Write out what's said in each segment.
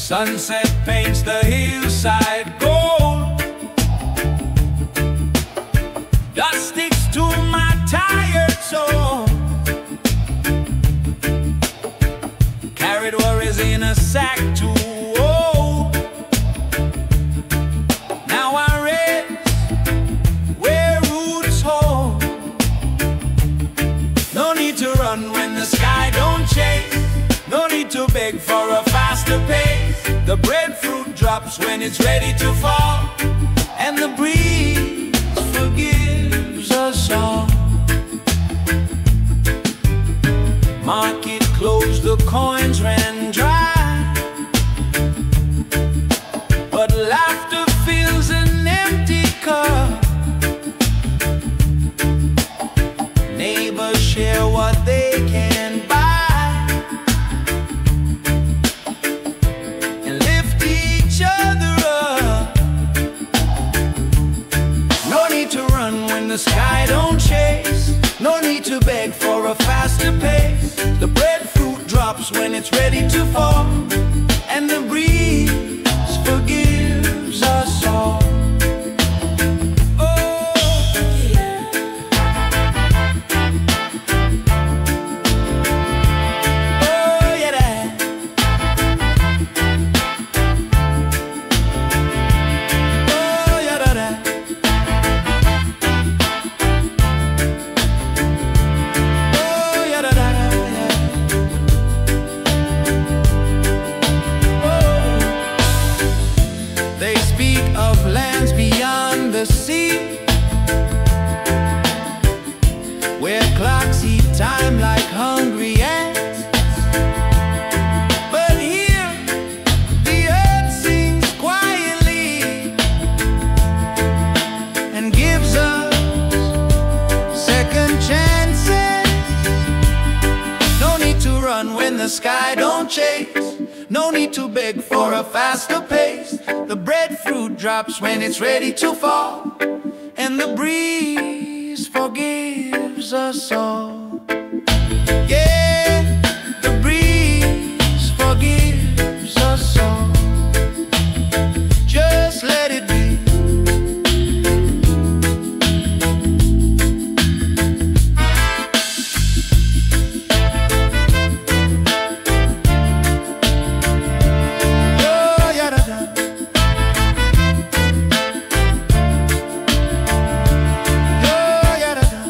Sunset paints the hillside gold. Dust sticks to my tired soul. Carried worries in a sack to hold. Now I rest where roots hold. No need to run when the sky don't chase. No need to beg for a faster pace. The breadfruit drops when it's ready to fall, and the breeze forgives us all. Market closed, the coins ran dry, but laughter fills an empty cup. Neighbors share what they can buy. The sky don't chase. No need to beg for a faster pace. The breadfruit drops when it's ready to fall, and the breeze forgives us all. Time like hungry ants, but here the earth sings quietly and gives us second chances. No need to run when the sky don't chase. No need to beg for a faster pace. The breadfruit drops when it's ready to fall, and the breeze forgives us all. Yeah, the breeze forgives us all. Just let it be. Oh, yeah, da, da. Oh, yeah, da, da.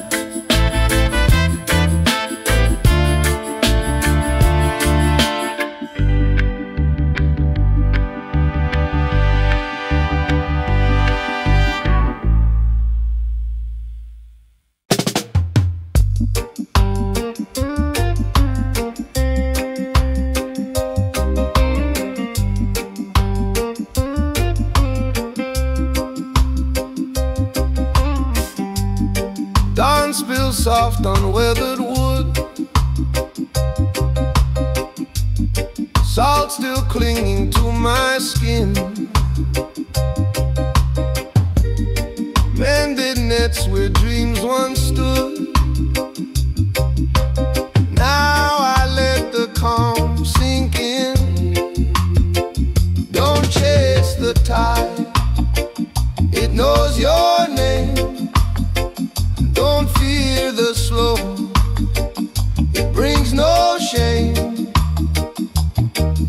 Dawn spills soft on weathered wood, salt still clinging to my skin. Mended nets where dreams once stood. Now I let the calm sink in. Don't chase the tide, it knows your name. Don't fear the slow, it brings no shame.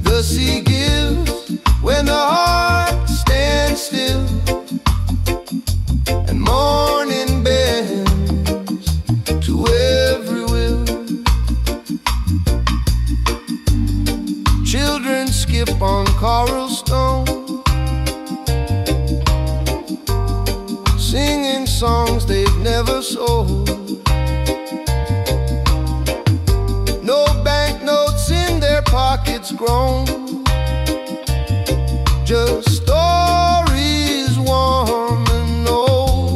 The sea gives when the heart stands still, and morning bends to every will. Children skip on coral stone, singing songs they've never sold. No banknotes in their pockets grown, just stories warm and old.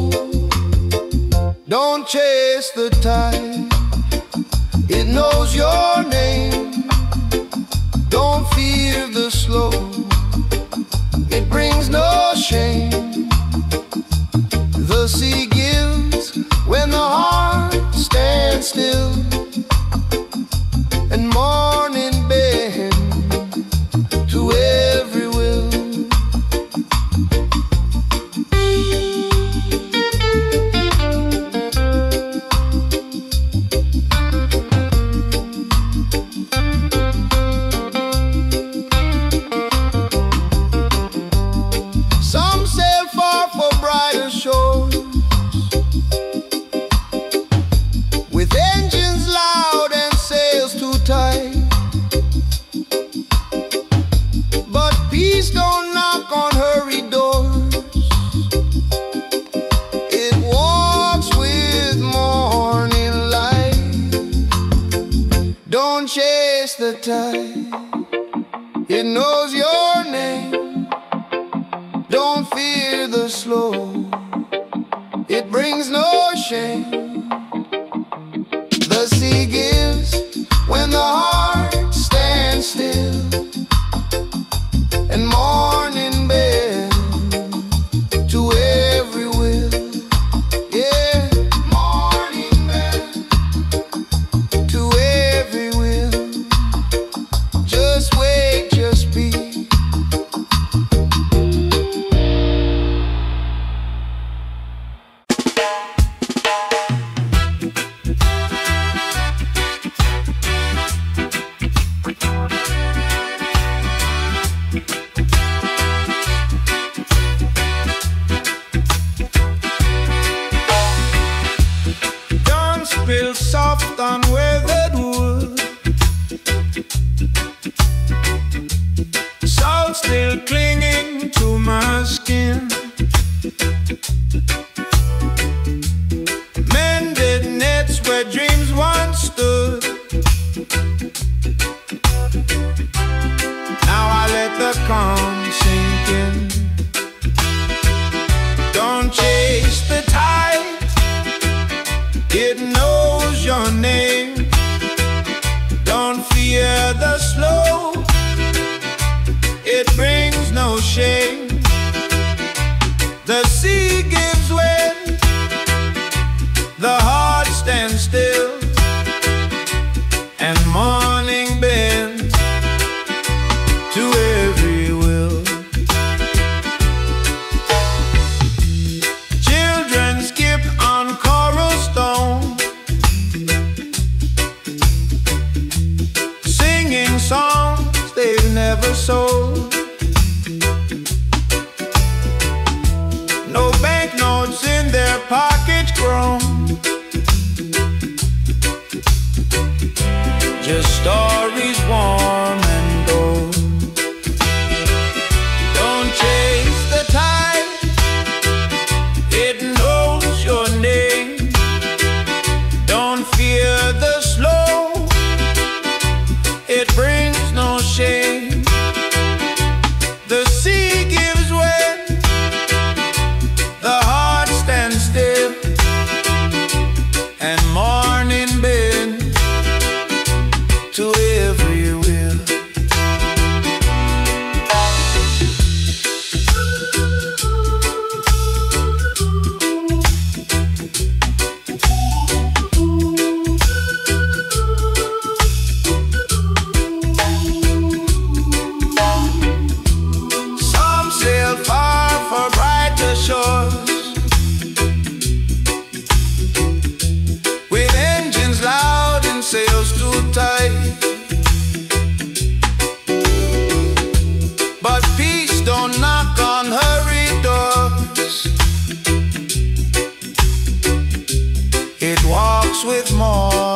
chase the tide. It knows your name. Don't fear the slow. It brings no shame. The sea gives when the heart stands still, and morning bends to every will. Some sail far for brighter shores, with engines loud and sails too tight. But peace don't knock on hurried doors. It walks with morning light. Don't chase the tide. It knows your name. Don't fear the slow. It brings no shame. The sea gives when the heart stands still, and morning bends to every will. Yeah, morning bends to every will. Just wait, just be. Real soft on weathered wood, salt still clinging to my skin. Mended nets where dreams once stood. Now I let the calm sink in. Don't chase the tide. It knows your name. Don't fear the slow. It brings no shame. The sea gives when the heart stands still, and morning bends to every will. Children skip on coral stone, singing songs they've never sold. No banknotes in their pockets grown, just stories warm and old. Don't chase the tide. It knows your name. Don't fear the slow. It brings no shame. The sea gives when the heart stands still, and morning bends to every will. Some sail far for brighter shores, with engines loud and sails too tight. But peace don't knock on hurried doors. It walks with more